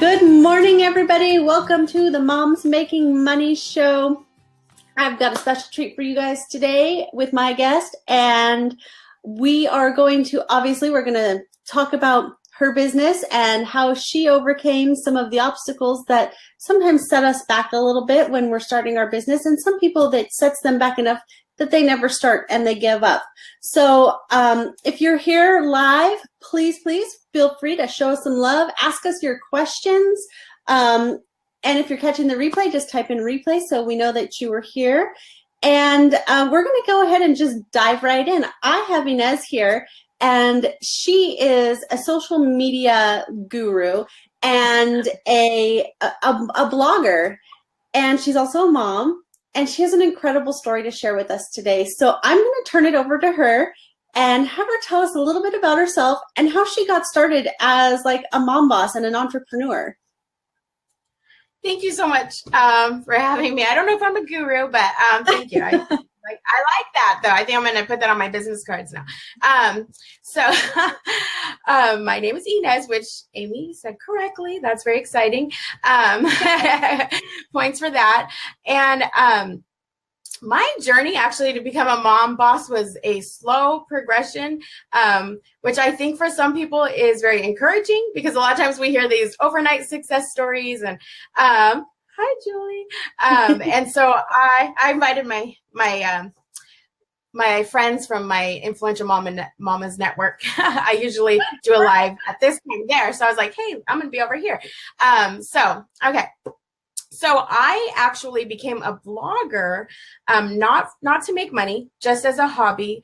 Good morning, everybody. Welcome to the Moms Making Money Show. I've got a special treat for you guys today with my guest, and we are going to, we're going to talk about her business and how she overcame some of the obstacles that sometimes set us back a little bit when we're starting our business, and some people that sets them back enough that they never start and they give up. So if you're here live, please feel free to show us some love. Ask us your questions. And if you're catching the replay, just type in replay so we know that you were here. And we're going to go ahead and just dive right in. I have Inez here, and she is a social media guru and a blogger, and she's also a mom. And she has an incredible story to share with us today. So I'm going to turn it over to her and have her tell us a little bit about herself and how she got started as like a mom boss and an entrepreneur. Thank you so much for having me. I don't know if I'm a guru, but thank you. I like that, though. I think I'm going to put that on my business cards now. My name is Inez, which Amie said correctly. That's very exciting. Points for that. And my journey actually to become a mom boss was a slow progression, which I think for some people is very encouraging, because a lot of times we hear these overnight success stories and hi, Julie. And so I invited my friends from my influential Mamas network. I usually do a live at this time there. So I was like, hey, I'm going to be over here. Okay. So I actually became a blogger, not to make money, just as a hobby,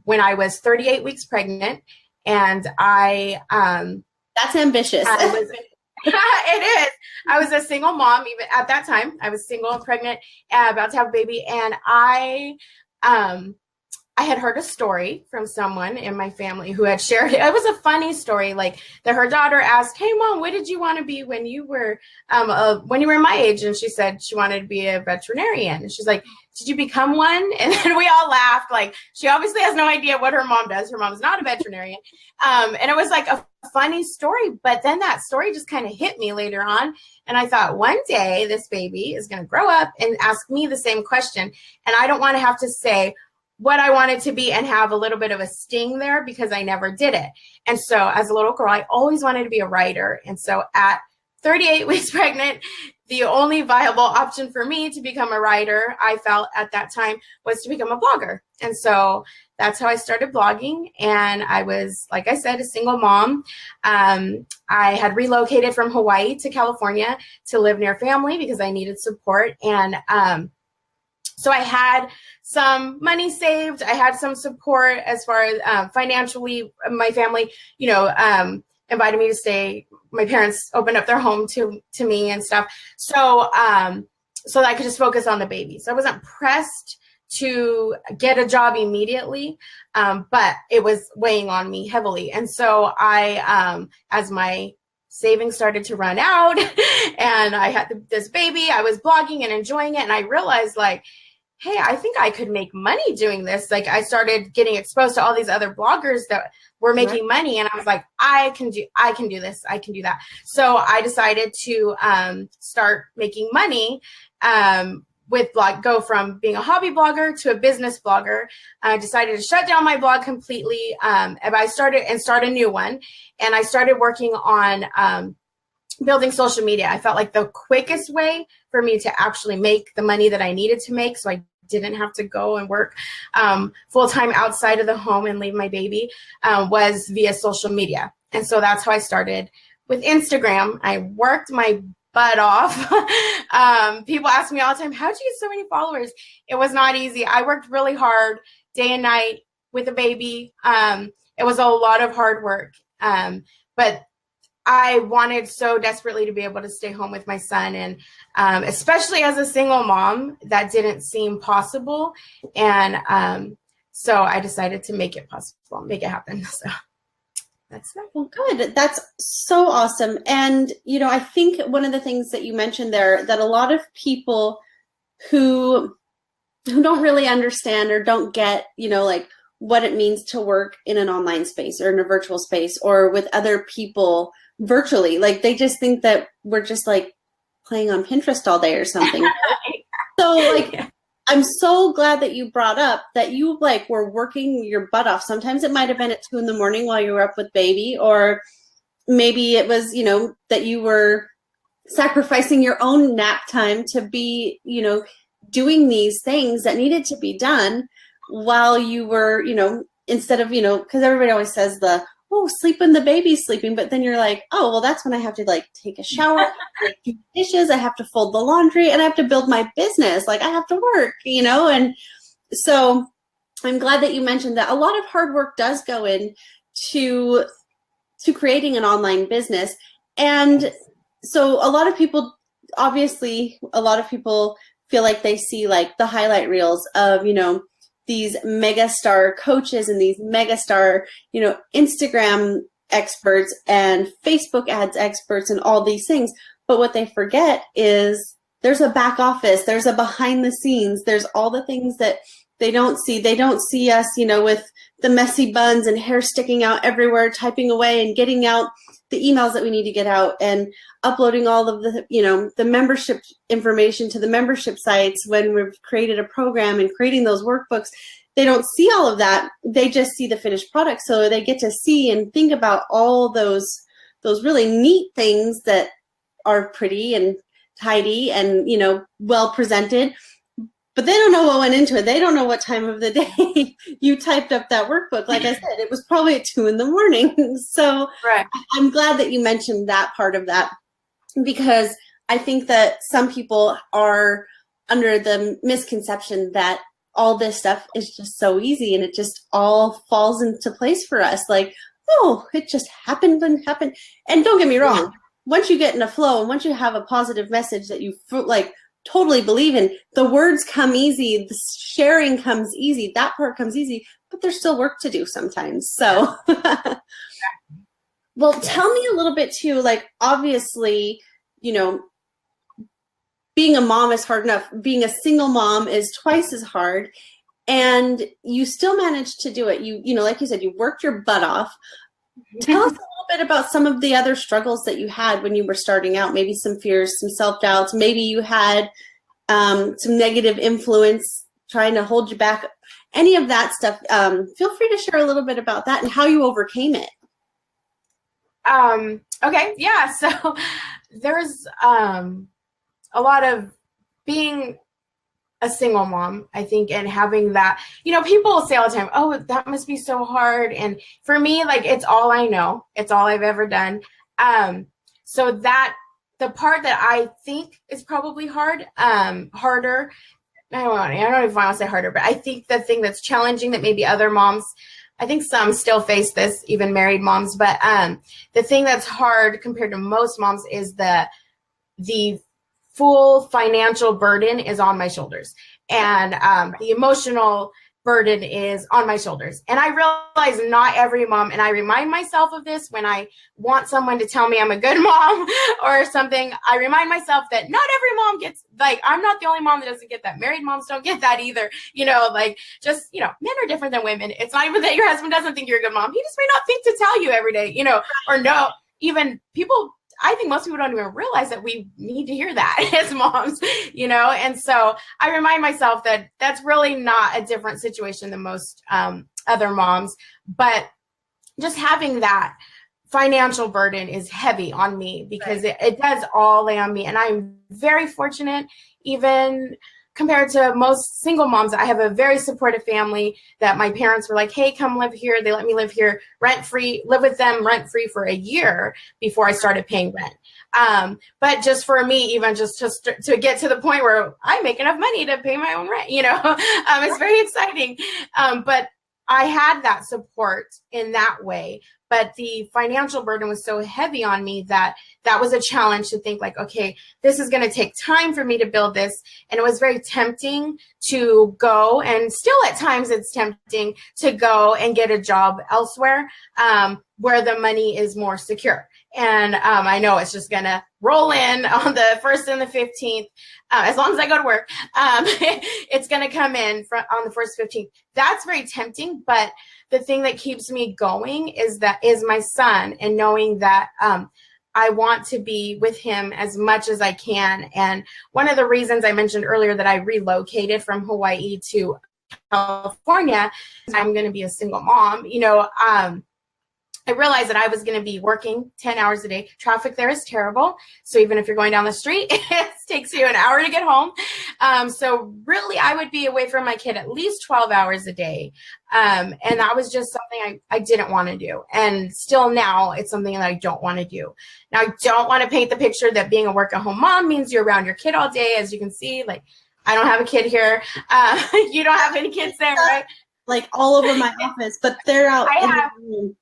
when I was 38 weeks pregnant. And that's ambitious. It is. I was a single mom even at that time. I was single and pregnant, about to have a baby. And I had heard a story from someone in my family who had shared it. It was a funny story, like that her daughter asked, hey, Mom, what did you want to be when you were my age? And she said she wanted to be a veterinarian. And she's like, did you become one? And then we all laughed. Like, she obviously has no idea what her mom does. Her mom's not a veterinarian. And it was like a funny story. But then that story just kind of hit me later on. And I thought, one day this baby is going to grow up and ask me the same question. And I don't want to have to say what I wanted to be and have a little bit of a sting there, because I never did it. And so as a little girl, I always wanted to be a writer. And so at 38 weeks pregnant, the only viable option for me to become a writer, I felt at that time, was to become a blogger. And so that's how I started blogging. And I was, like I said, a single mom. I had relocated from Hawaii to California to live near family because I needed support. And so I had some money saved. I had some support as far as financially. My family, invited me to stay. My parents opened up their home to me and stuff. So so that I could just focus on the baby. So I wasn't pressed to get a job immediately, but it was weighing on me heavily. And so I, as my savings started to run out and I had this baby, I was blogging and enjoying it. And I realized, like, hey, I think I could make money doing this. Like, I started getting exposed to all these other bloggers that were making money. And I was like, I can do this. I can do that. So I decided to start making money with go from being a hobby blogger to a business blogger. I decided to shut down my blog completely. And start a new one. And I started working on building social media. I felt like the quickest way for me to actually make the money that I needed to make, so I didn't have to go and work full-time outside of the home and leave my baby, was via social media. And so that's how I started with Instagram. I worked my butt off. People ask me all the time, how'd you get so many followers? It was not easy. I worked really hard day and night with a baby. It was a lot of hard work. But I wanted so desperately to be able to stay home with my son. And especially as a single mom, that didn't seem possible. And so I decided to make it possible, make it happen. So that's that. Well, good. That's so awesome. And, I think one of the things that you mentioned there, that a lot of people who don't really understand or don't get, like what it means to work in an online space or in a virtual space or with other people virtually. Like they just think that we're just like playing on Pinterest all day or something. So like, I'm so glad that you brought up that you like were working your butt off. Sometimes it might have been at 2 a.m. while you were up with baby, or maybe it was, that you were sacrificing your own nap time to be, doing these things that needed to be done while you were, instead of, because everybody always says sleep when the baby's sleeping, but then you're like, oh, well, that's when I have to like take a shower, do dishes, I have to fold the laundry, and I have to build my business. Like I have to work, and so I'm glad that you mentioned that a lot of hard work does go into creating an online business. And so a lot of people feel like they see like the highlight reels of, these mega star coaches and these mega star, Instagram experts and Facebook ads experts and all these things. But what they forget is there's a back office, there's a behind the scenes, there's all the things that they don't see. They don't see us, with the messy buns and hair sticking out everywhere, typing away and getting out the emails that we need to get out and uploading all of the, the membership information to the membership sites when we've created a program and creating those workbooks. They don't see all of that. They just see the finished product. So they get to see and think about all those really neat things that are pretty and tidy and, well presented. But they don't know what went into it. They don't know what time of the day you typed up that workbook. Like I said, it was probably at 2 a.m. So right. I'm glad that you mentioned that part of that, because I think that some people are under the misconception that all this stuff is just so easy and it just all falls into place for us. Like, oh, it just happened and happened. And don't get me wrong. Once you get in a flow and once you have a positive message that you like totally believe in, the words come easy, the sharing comes easy, that part comes easy, but there's still work to do sometimes. So, well, tell me a little bit too, like, obviously, being a mom is hard enough. Being a single mom is twice as hard, and you still managed to do it. You like you said, you worked your butt off. Tell us a little bit about some of the other struggles that you had when you were starting out, maybe some fears, some self-doubts, maybe you had some negative influence trying to hold you back, any of that stuff. Feel free to share a little bit about that and how you overcame it. Okay. Yeah. So there's a lot of being a single mom, I think, and having that, people say all the time, oh, that must be so hard. And for me, like, it's all I know. It's all I've ever done. So that the part that I think is probably harder, I don't know if I want to say harder, but I think the thing that's challenging that maybe other moms, I think some still face this, even married moms, but the thing that's hard compared to most moms is the full financial burden is on my shoulders, and the emotional burden is on my shoulders. And I realize not every mom, and I remind myself of this when I want someone to tell me I'm a good mom or something. I remind myself that not every mom gets, like, I'm not the only mom that doesn't get that. Married moms don't get that either. Men are different than women. It's not even that your husband doesn't think you're a good mom. He just may not think to tell you every day, or no, even people, I think most people don't even realize that we need to hear that as moms, and so I remind myself that that's really not a different situation than most other moms, but just having that financial burden is heavy on me because it does all lay on me. And I'm very fortunate, even compared to most single moms. I have a very supportive family that my parents were like, hey, come live here. They let me live here rent-free, live with them rent-free for a year before I started paying rent. But just for me, even just to get to the point where I make enough money to pay my own rent, it's very exciting. But I had that support in that way. But the financial burden was so heavy on me that was a challenge to think like, okay, this is going to take time for me to build this. And it was very tempting to go, and still at times it's tempting to go and get a job elsewhere where the money is more secure. And I know it's just going to roll in on the 1st and the 15th. As long as I go to work, it's going to come in on the 1st, 15th. That's very tempting. But the thing that keeps me going is my son, and knowing that I want to be with him as much as I can. And one of the reasons I mentioned earlier that I relocated from Hawaii to California, I'm going to be a single mom. I realized that I was going to be working 10 hours a day. Traffic there is terrible. So even if you're going down the street, it takes you an hour to get home. So really, I would be away from my kid at least 12 hours a day. And that was just something I didn't want to do. And still now, it's something that I don't want to do. Now, I don't want to paint the picture that being a work-at-home mom means you're around your kid all day. As you can see, like, I don't have a kid here. You don't have any kids there, right? Like all over my office, but they're out in the room.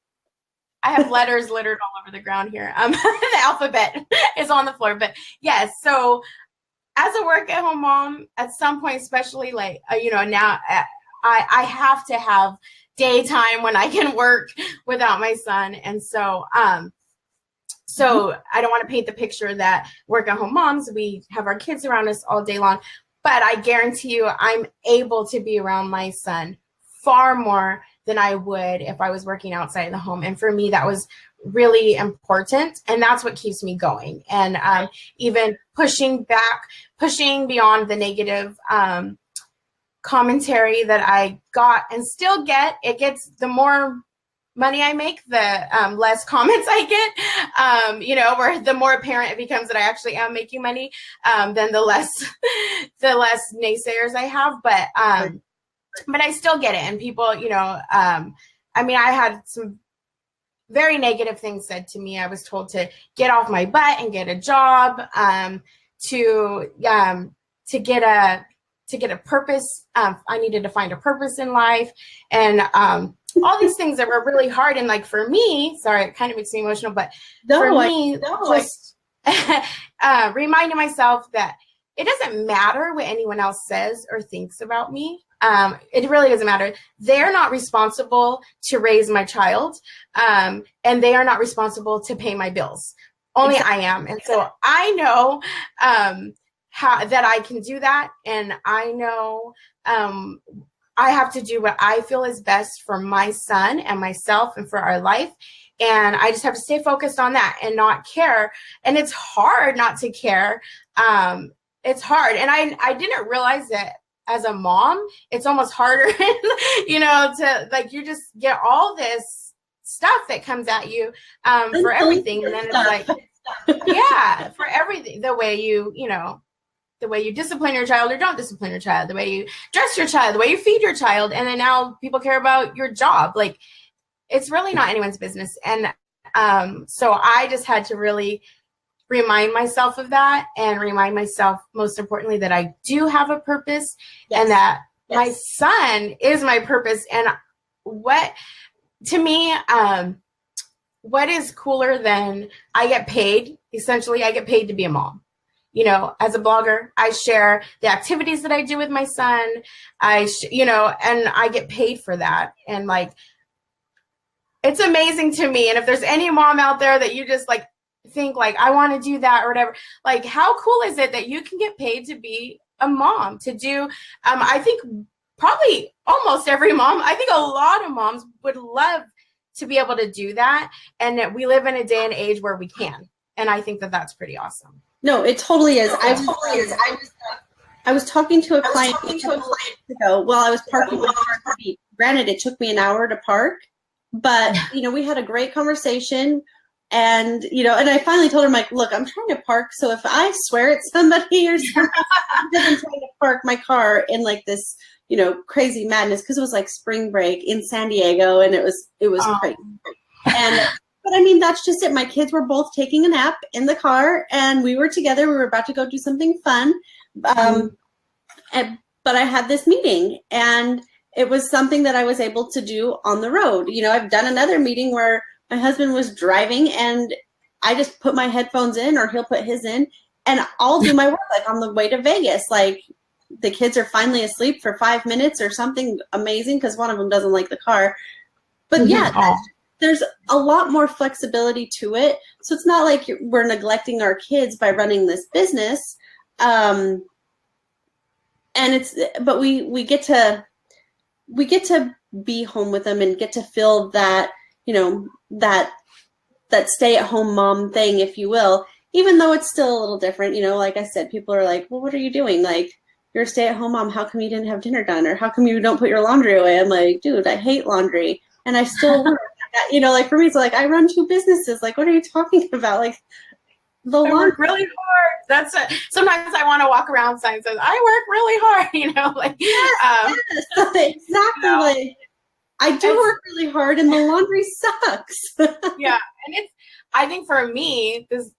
I have letters littered all over the ground here. The alphabet is on the floor. But yes, so as a work-at-home mom, at some point, especially like, now I have to have daytime when I can work without my son. And so, so I don't want to paint the picture that work-at-home moms, we have our kids around us all day long. But I guarantee you I'm able to be around my son far more than I would if I was working outside the home. And for me, that was really important. And that's what keeps me going. And even pushing beyond the negative commentary that I got and still get, the more money I make, the less comments I get, where the more apparent it becomes that I actually am making money, then the less naysayers I have. But I still get it. And people, I had some very negative things said to me. I was told to get off my butt and get a job, to get a purpose. I needed to find a purpose in life, and all these things that were really hard. And like for me, sorry, it kind of makes me emotional, but just reminding myself that it doesn't matter what anyone else says or thinks about me. It really doesn't matter. They're not responsible to raise my child, and they are not responsible to pay my bills. Only I am. And so I know that I can do that. And I know I have to do what I feel is best for my son and myself and for our life. And I just have to stay focused on that and not care. And it's hard not to care. It's hard. And I didn't realize that as a mom, it's almost harder, to like, you just get all this stuff that comes at you for everything. And then it's like, yeah, for everything, the way you discipline your child or don't discipline your child, the way you dress your child, the way you feed your child. And then now people care about your job. Like, it's really not anyone's business. And so I just had to really remind myself of that, and remind myself, most importantly, that I do have a purpose, and that my son is my purpose. And what is cooler than I get paid? Essentially, I get paid to be a mom. As a blogger, I share the activities that I do with my son. And I get paid for that. And like, it's amazing to me. And if there's any mom out there that you just like think like, I want to do that or whatever, like, how cool is it that you can get paid to be a mom, to do, I think probably almost every mom, I think a lot of moms would love to be able to do that. And that we live in a day and age where we can. And I think that that's pretty awesome. No, it totally is. I was talking to a client ago while I was parking my car. Granted, it took me an hour to park, but we had a great conversation, and and I finally told her, I'm like, look, I'm trying to park, so if I swear at somebody or something, I'm trying to park my car in like this, crazy madness, because it was like spring break in San Diego, and it was crazy. And but I mean, that's just it. My kids were both taking a nap in the car, and we were together. We were about to go do something fun. But I had this meeting, and it was something that I was able to do on the road. I've done another meeting where my husband was driving, and I just put my headphones in, or he'll put his in, and I'll do my work like on the way to Vegas. Like, the kids are finally asleep for 5 minutes or something amazing, because one of them doesn't like the car. But yeah, there's a lot more flexibility to it. So it's not like we're neglecting our kids by running this business. But we get to be home with them and get to feel that, that that stay-at-home mom thing, if you will, even though it's still a little different. Like I said, people are like, well, what are you doing? Like, you're a stay-at-home mom. How come you didn't have dinner done? Or how come you don't put your laundry away? I'm like, dude, I hate laundry. And I still work. Like for me, it's like, I run 2 businesses. Like, what are you talking about? Like, the I work really hard. That's it. Sometimes I want to walk around sign says, I work really hard, like. Yes, exactly. Like, I do work really hard and the laundry sucks. Yeah. And I think for me, this,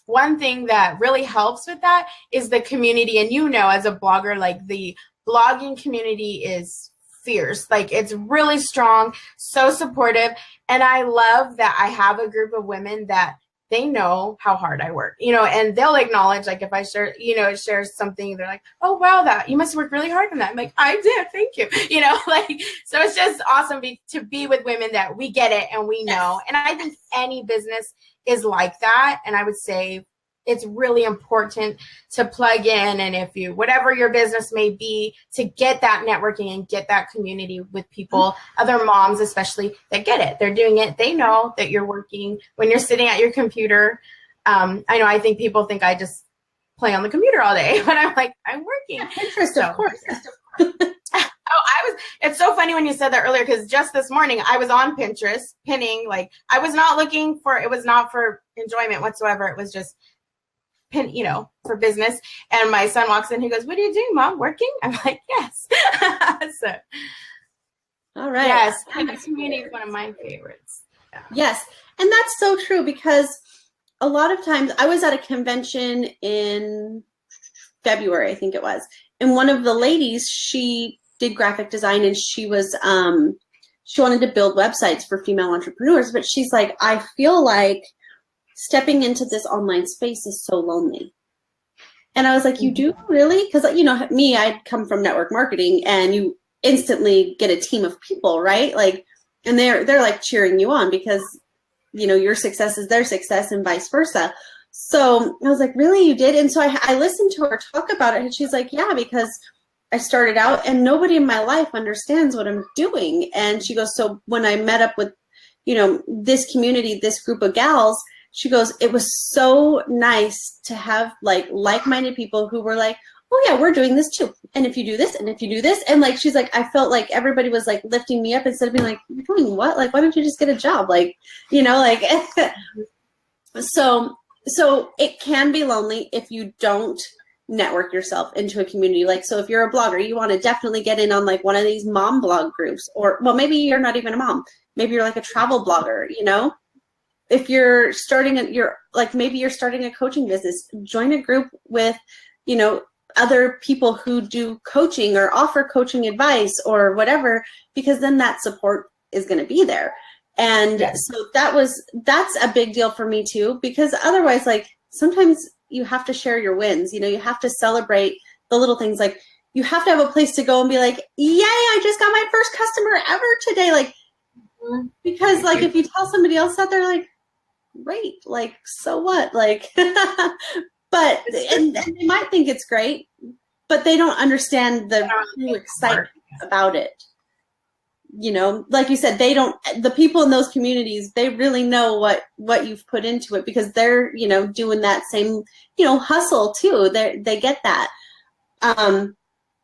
one thing that really helps with that is the community. And as a blogger, like the blogging community is fierce. Like it's really strong, so supportive. And I love that I have a group of women that they know how hard I work, and they'll acknowledge, like if I share something, they're like, oh, wow, that you must work really hard on that. I'm like, I did. Thank you. So it's just awesome to be with women that we get it and we know. And I think any business is like that. And I would say it's really important to plug in. And if whatever your business may be, to get that networking and get that community with people, other moms, especially that get it. They're doing it. They know that you're working when you're sitting at your computer. I think people think I just play on the computer all day, but I'm like, I'm working. Pinterest, of course. It's so funny when you said that earlier, because just this morning I was on Pinterest pinning, like I was not looking for, it was not for enjoyment whatsoever. It was just pin, for business. And my son walks in, he goes, what are you doing, Mom? Working? I'm like, yes. So, all right. Yes. The community is one of my favorites. Yeah. Yes. And that's so true, because a lot of times I was at a convention in February, I think it was. And one of the ladies, she did graphic design, and she was, she wanted to build websites for female entrepreneurs, but she's like, I feel like stepping into this online space is so lonely. And I was like, you do really? Because, me, I'd come from network marketing, and you instantly get a team of people, right? Like, and they're like cheering you on because, your success is their success and vice versa. So I was like, really, you did? And so I listened to her talk about it, and she's like, yeah, because I started out and nobody in my life understands what I'm doing. And she goes, so when I met up with, this community, this group of gals, she goes, it was so nice to have like-minded people who were like, oh yeah, we're doing this too. And if you do this, and if you do this, and like, she's like, I felt like everybody was like lifting me up instead of being like, you're doing what? Like, why don't you just get a job? Like, so it can be lonely if you don't network yourself into a community. Like, so if you're a blogger, you want to definitely get in on like one of these mom blog groups, or, well, maybe you're not even a mom. Maybe you're like a travel blogger, If you're starting maybe you're starting a coaching business, join a group with, other people who do coaching or offer coaching advice or whatever, because then that support is going to be there. And so that's a big deal for me too, because otherwise, like, sometimes you have to share your wins, you have to celebrate the little things. Like, you have to have a place to go and be like, yay, I just got my first customer ever today. Like, because like, if you tell somebody else that, they're like, great, like, so what? Like, but, and they might think it's great, but they don't understand the true excitement about it. Like you said, the people in those communities, they really know what you've put into it, because they're, doing that same, hustle too. They get that.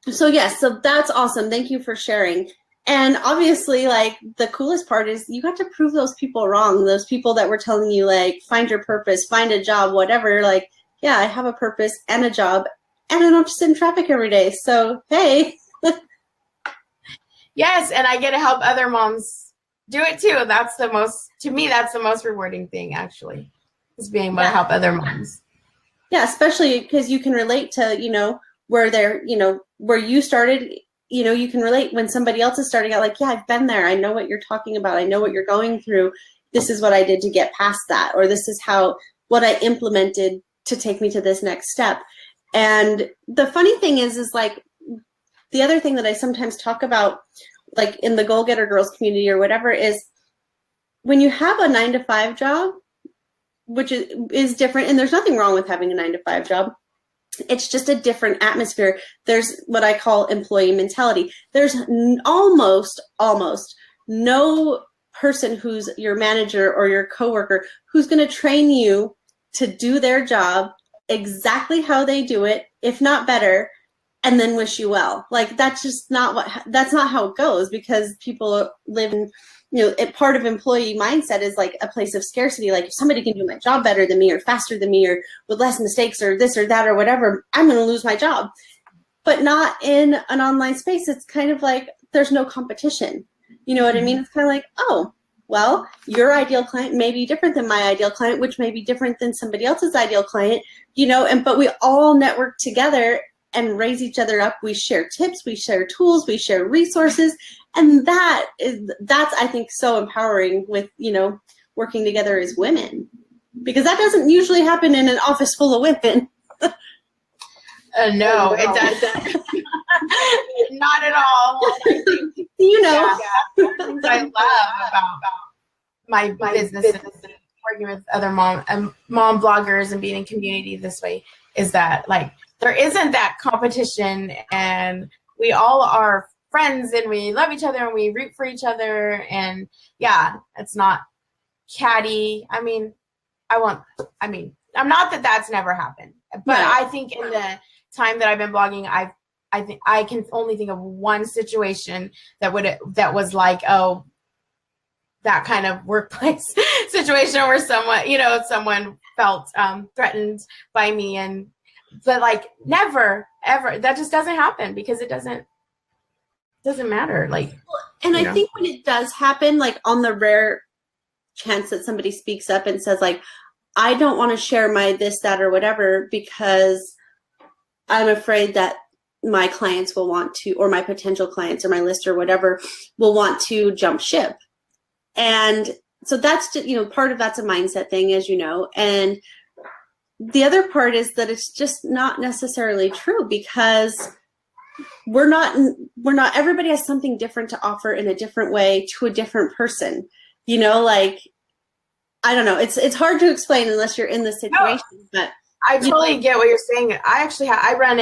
So yes, so that's awesome. Thank you for sharing. And obviously, like, the coolest part is you got to prove those people wrong. Those people that were telling you, like, find your purpose, find a job, whatever. Like, yeah, I have a purpose and a job, and I don't have to sit in traffic every day. So, hey. Yes, and I get to help other moms do it too. To me, that's the most rewarding thing, actually, is being able to help other moms. Yeah, especially because you can relate to, where you started. You can relate when somebody else is starting out, like, yeah, I've been there. I know what you're talking about. I know what you're going through. This is what I did to get past that, or this is what I implemented to take me to this next step. And the funny thing is like, the other thing that I sometimes talk about, like in the Goal Getter Girls community or whatever, is when you have a 9-to-5 job, which is different, and there's nothing wrong with having a 9-to-5 job. It's just a different atmosphere. There's what I call employee mentality. There's almost no person who's your manager or your coworker who's going to train you to do their job exactly how they do it, if not better, and then wish you well. Like, that's just that's not how it goes, because people live in, part of employee mindset is like a place of scarcity. Like, if somebody can do my job better than me or faster than me or with less mistakes or this or that or whatever, I'm going to lose my job. But not in an online space. It's kind of like there's no competition. You know what I mean? It's kind of like, oh, well, your ideal client may be different than my ideal client, which may be different than somebody else's ideal client, but we all network together and raise each other up. We share tips, we share tools, we share resources. And that's, I think, so empowering with, working together as women, because that doesn't usually happen in an office full of women. No, it doesn't. Not at all. Yeah. Things I love about my business and working with other mom bloggers and being in community this way is that, like, there isn't that competition, and we all are friends, and we love each other, and we root for each other, and it's not catty. I'm not that that's never happened, but I think in the time that I've been blogging, I think I can only think of one situation that was like, oh, that kind of workplace situation where someone felt threatened by me, but like never ever, that just doesn't happen, because it doesn't matter. Like, and I think when it does happen, like on the rare chance that somebody speaks up and says, like, I don't want to share my this, that, or whatever, because I'm afraid that my clients will want to, or my potential clients or my list or whatever will want to jump ship. And so that's, part of that's a mindset thing, as you know. And the other part is that it's just not necessarily true, because we're not, everybody has something different to offer in a different way to a different person, like, I don't know. It's hard to explain unless you're in the situation, but I totally get what you're saying. I actually I run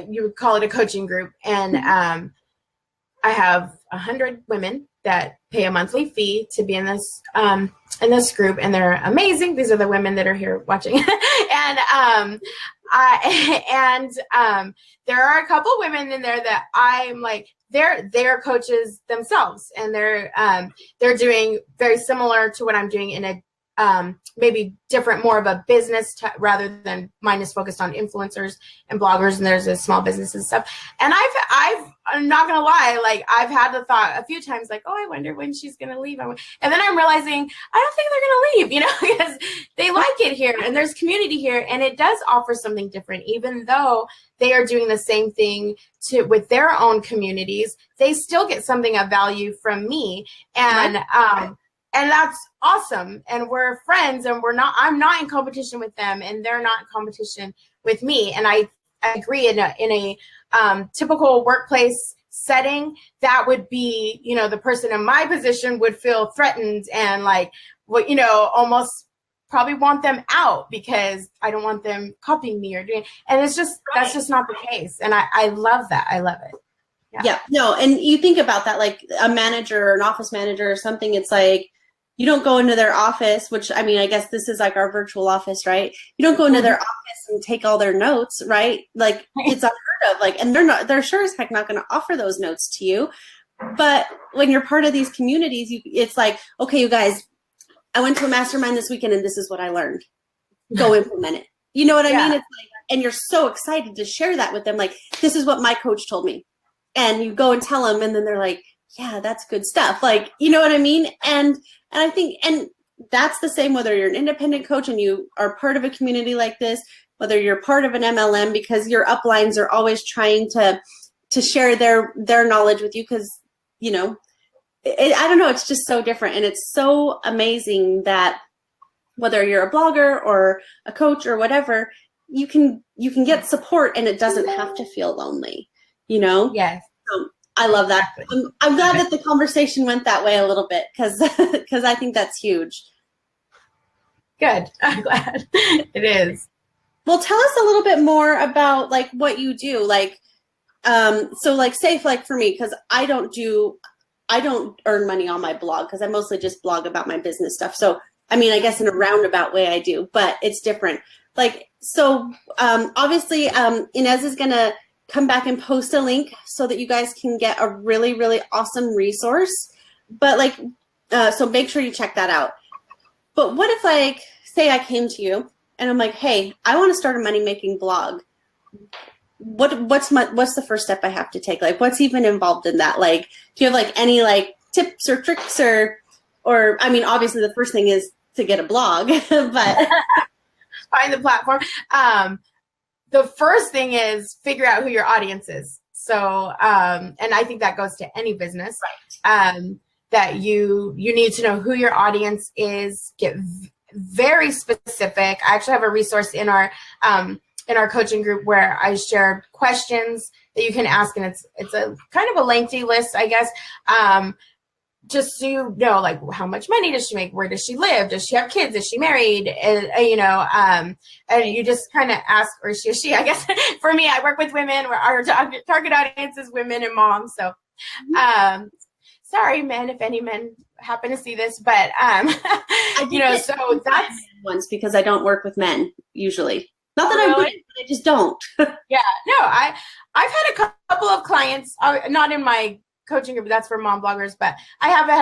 you would call it a coaching group, and I have 100 women that pay a monthly fee to be in this group, and they're amazing. These are the women that are here watching, and there are a couple women in there that I'm like, they're coaches themselves, and they're doing very similar to what I'm doing in a maybe different, more of a business rather than mine is focused on influencers and bloggers, and there's a small business and stuff. And I'm not gonna lie, like, I've had the thought a few times, like, oh, I wonder when she's gonna leave. And then I'm realizing I don't think they're gonna leave, because they like it here, and there's community here, and it does offer something different. Even though they are doing the same thing with their own communities, they still get something of value from me, and and that's awesome. And we're friends, and I'm not in competition with them, and they're not in competition with me. And I agree, in a typical workplace setting, that would be, the person in my position would feel threatened and like, almost probably want them out, because I don't want them copying me or doing, and it's just, that's just not the case. And I love that. I love it. Yeah. No. And you think about that, like a manager or an office manager or something, it's like, you don't go into their office, which, I guess this is like our virtual office, right? You don't go into their office and take all their notes, right? Like, it's unheard of. Like, and they're sure as heck not going to offer those notes to you. But when you're part of these communities, it's like, okay, you guys, I went to a mastermind this weekend, and this is what I learned. Go implement it. You know what I mean? It's like, and you're so excited to share that with them. Like, this is what my coach told me. And you go and tell them, and then they're like, yeah, that's good stuff. Like, you know what I mean? And I think, and that's the same whether you're an independent coach and you are part of a community like this, whether you're part of an MLM, because your uplines are always trying to share their knowledge with you, because, I don't know, it's just so different. And it's so amazing that whether you're a blogger or a coach or whatever, you can get support, and it doesn't have to feel lonely, Yes. I love that. I'm glad that the conversation went that way a little bit, because I think that's huge. Good. I'm glad it is. Well, tell us a little bit more about like what you do. Like, so like, say like for me, because I I don't earn money on my blog because I mostly just blog about my business stuff. So, I mean, I guess in a roundabout way I do, but it's different. Like, so obviously Inez is going to come back and post a link so that you guys can get a really, really awesome resource. But like, so make sure you check that out. But what if, like, say I came to you and I'm like, hey, I want to start a money-making blog. What's the first step I have to take? Like, what's even involved in that? Like, do you have like any like tips or tricks or I mean, obviously the first thing is to get a blog, but find the platform. The first thing is figure out who your audience is. So, and I think that goes to any business, right? That you need to know who your audience is, get very specific. I actually have a resource in our coaching group where I share questions that you can ask, and it's a kind of a lengthy list, I guess. Just so you know, like, how much money does she make? Where does she live? Does she have kids? Is she married? And you just kind of ask, or she, I guess. For me, I work with women where our target audience is women and moms. So, sorry, men, if any men happen to see this, but, so that's once because I don't work with men usually. Not that I wouldn't, but I just don't. Yeah, no, I've had a couple of clients, not in my coaching group, that's for mom bloggers, but I had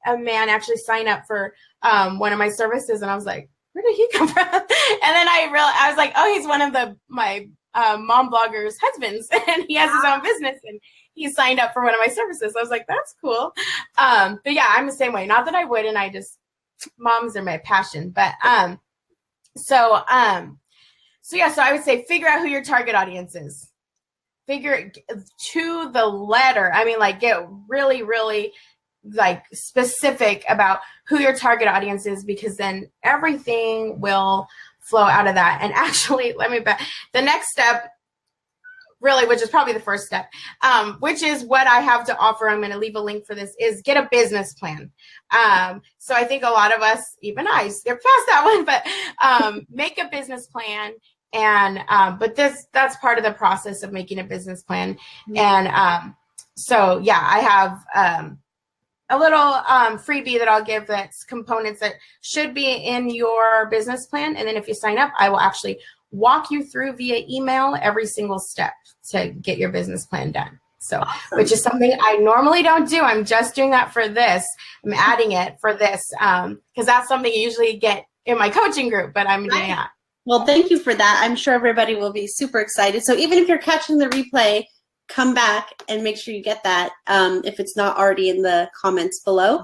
a man actually sign up for one of my services, and I was like, where did he come from? And then I was like, oh, he's one of my mom bloggers' husbands, and he has his own business, and he signed up for one of my services. So I was like, that's cool. But yeah, I'm the same way. Not that I wouldn't, moms are my passion, but so I would say figure out who your target audience is. Figure it to the letter. I mean, like, get really, really like specific about who your target audience is, because then everything will flow out of that. And actually, the next step, really, which is probably the first step, which is what I have to offer. I'm going to leave a link for this, is get a business plan. So I think a lot of us, even I, skip past that one, but make a business plan. And but that's part of the process of making a business plan. Mm-hmm. And so yeah, I have a little freebie that I'll give, that's components that should be in your business plan. And then if you sign up, I will actually walk you through via email every single step to get your business plan done. So, awesome. Which is something I normally don't do. I'm just doing that for this. I'm adding it for this because that's something you usually get in my coaching group, but I'm doing that. Well, thank you for that. I'm sure everybody will be super excited. So even if you're catching the replay, come back and make sure you get that if it's not already in the comments below.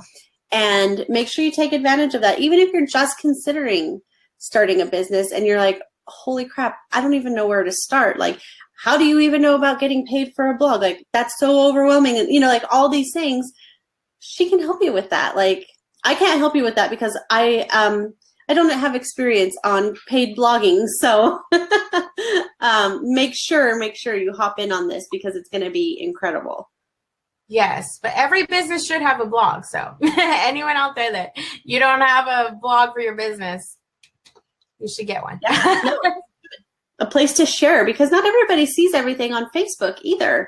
And make sure you take advantage of that. Even if you're just considering starting a business and you're like, holy crap, I don't even know where to start. Like, how do you even know about getting paid for a blog? Like, that's so overwhelming. And, like all these things, she can help you with that. Like, I can't help you with that because I don't have experience on paid blogging. So make sure you hop in on this because it's going to be incredible. Yes, but every business should have a blog. So anyone out there that you don't have a blog for your business, you should get one. Yeah. A place to share, because not everybody sees everything on Facebook either.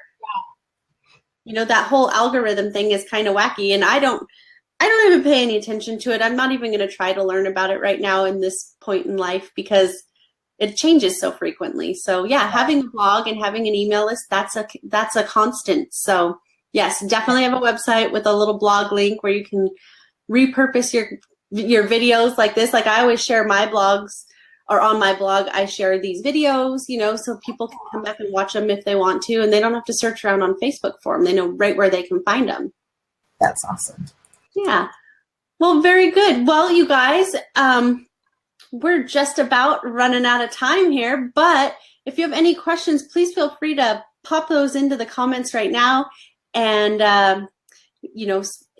Yeah. That whole algorithm thing is kind of wacky, and I don't even pay any attention to it. I'm not even going to try to learn about it right now in this point in life because it changes so frequently. So yeah, having a blog and having an email list, that's a constant. So yes, definitely have a website with a little blog link where you can repurpose your videos like this. Like, I always share my blogs, or on my blog, I share these videos, so people can come back and watch them if they want to, and they don't have to search around on Facebook for them. They know right where they can find them. That's awesome. Yeah. Well, very good. Well, you guys, we're just about running out of time here, but if you have any questions, please feel free to pop those into the comments right now. And,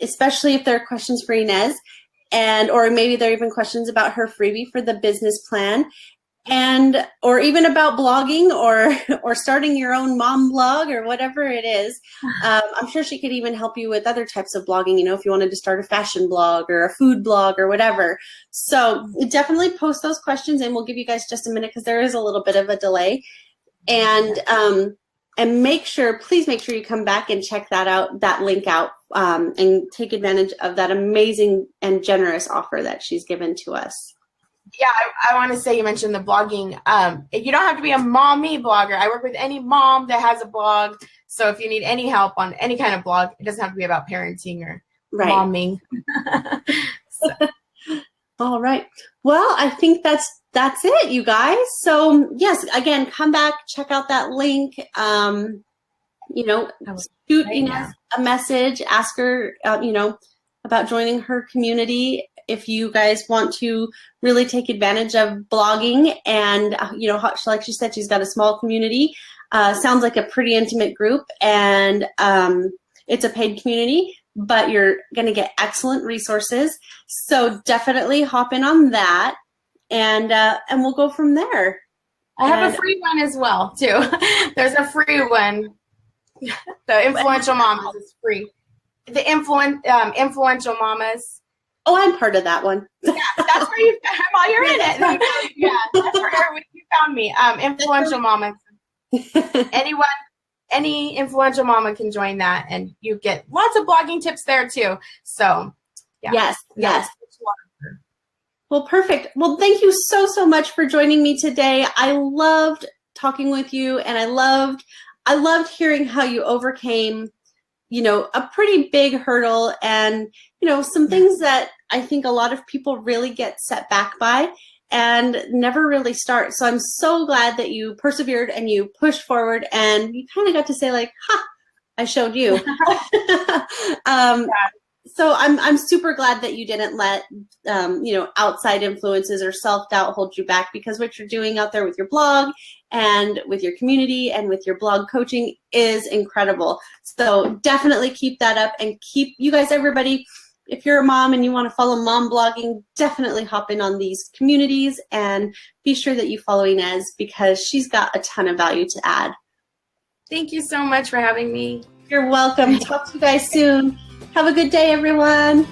especially if there are questions for Inez, or maybe there are even questions about her freebie for the business plan, or even about blogging or starting your own mom blog or whatever it is. I'm sure she could even help you with other types of blogging, if you wanted to start a fashion blog or a food blog or whatever. So definitely post those questions, and we'll give you guys just a minute because there is a little bit of a delay. And And please make sure you come back and check that link out, and take advantage of that amazing and generous offer that she's given to us. Yeah, I want to say, you mentioned the blogging. You don't have to be a mommy blogger. I work with any mom that has a blog. So if you need any help on any kind of blog, it doesn't have to be about parenting or momming. All right. Well, I think that's it, you guys. So yes, again, come back, check out that link. Shoot Inez a message, ask her, about joining her community. If you guys want to really take advantage of blogging, and, like she said, she's got a small community. Sounds like a pretty intimate group, and it's a paid community, but you're going to get excellent resources. So definitely hop in on that, and we'll go from there. I have a free one as well, too. There's a free one. The Influential Mamas is free. The Influential Mamas. Oh, I'm part of that one. Yeah, that's where you're in it. Yeah, that's where you found me. Influential Mamas. Any influential mama can join that, and you get lots of blogging tips there too. So, yeah. Yes. Well, perfect. Well, thank you so much for joining me today. I loved talking with you, and I loved hearing how you overcame, a pretty big hurdle, and, some things that I think a lot of people really get set back by and never really start. So I'm so glad that you persevered and you pushed forward, and you kind of got to say, like, I showed you. So I'm super glad that you didn't let, outside influences or self-doubt hold you back, because what you're doing out there with your blog and with your community and with your blog coaching is incredible. So definitely keep that up, and you guys, everybody, if you're a mom and you want to follow mom blogging, definitely hop in on these communities, and be sure that you follow Inez, because she's got a ton of value to add. Thank you so much for having me. You're welcome. Talk to you guys soon. Have a good day, everyone.